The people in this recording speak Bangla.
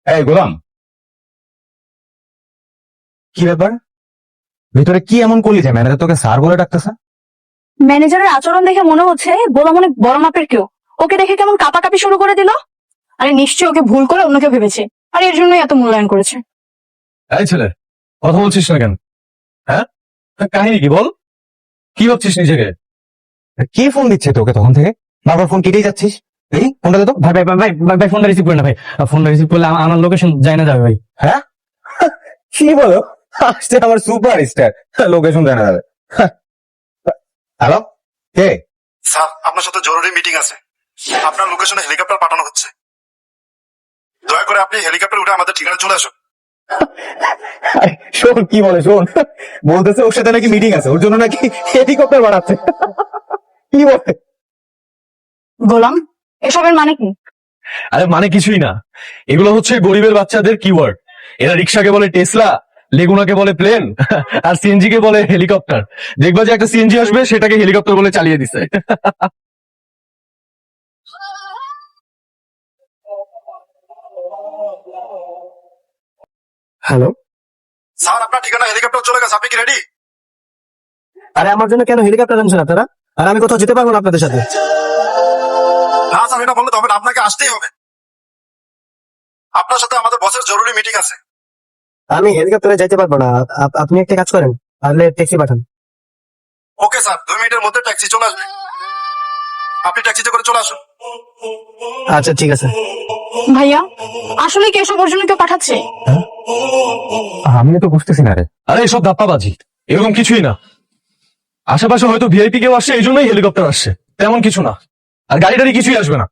এই গোলাম, কি ব্যাপার? ভিতরে কি এমন করলি যে ম্যানেজার তোকে স্যার বলে ডাকতেছে? ম্যানেজারের আচরণ দেখে মনে হচ্ছে গোলাম অনেক বড় মাপের কেউ। ওকে দেখে কেমন কাঁপাকাঁপি শুরু করে দিল। আরে নিশ্চয়ই ওকে ভুল করে অন্য কেউ ভেবেছে, আর এর জন্যই এত মূল্যায়ন করেছে। এই ছেলে, কথা বলছিস না কেন? হ্যাঁ, কাহিনী কি বল? কি ভাবছিস নিজেকে? কে ফোন দিচ্ছে তোকে তখন থেকে? বারবার ফোন কেটেই যাচ্ছিস। এই ফোনটা দে তো। ভাই ভাই ভাই ভাই ভাই ভাই, ফোনটা রিসিভ করে না ভাই। ফোনটা রিসিভ করলে আমার লোকেশন যায় না যাবে ভাই। হ্যাঁ, কি বলো? আসছে আমার সুপার স্টার, লোকেশন জানা যাবে। হ্যালো, কে? স্যার, আপনার সাথে জরুরি মিটিং আছে। আপনার লোকেশনে হেলিকপ্টার পাঠানো হচ্ছে। দয়া করে আপনি হেলিকপ্টার উঠে আমাদের ঠিকানা চলে আসুন। আরে শোন, কি বলে শোন, বলতেছে ওর সাথে নাকি মিটিং আছে, ওর জন্য নাকি হেলিকপ্টার বাড়াচ্ছে। কি বলে? গোলাম, এসবের মানে কি? আরে মানে কিছুই না, এগুলো হচ্ছে গরিবের বাচ্চাদের কিওয়ার্ড। এরা রিক্সাকে বলে টেসলা, লেগুনাকে বলে প্লেন, আর সিএনজি কে বলে হেলিকপ্টার। দেখবা যে একটা সিএনজি আসবে, সেটাকে হেলিকপ্টার বলে চালিয়ে দিছে। হ্যালো, স্যার, আপনার ঠিকানা হেলিকপ্টার চলে গেছে। আপনি কি রেডি? আরে আমার জন্য কেন হেলিকপ্টার আনছেন আপনারা? আর আমি কোথাও যেতে পারবো না আপনাদের সাথে। না স্যার, এটা বললে তো হবে না, আপনাকে আসতেই হবে। আপনার সাথে আমাদের বসের জরুরি মিটিং আছে। আমি হেলিকপ্টারে যাইতে পারবো না। আপনি একটা কাজ করেন, তাহলে ট্যাক্সি পাঠান। ওকে স্যার, 2 মিনিটের মধ্যে ট্যাক্সি চলে আসবে। আপনি ট্যাক্সিতে করে চলে আসুন। আচ্ছা ঠিক আছে। ভাইয়া, আসলে কি এসব ওর জন্য কেউ পাঠাচ্ছে? আমি তো বুঝতেছি না রে। আরে এসব ধাপ্পাবাজি, এরকম কিছুই না। আশেপাশে হয়তো ভিআইপি কেউ আসছে, এই জন্যই হেলিকপ্টার আসছে, তেমন কিছু না। আর গাড়ি টাড়ি কিছুই আসবে না।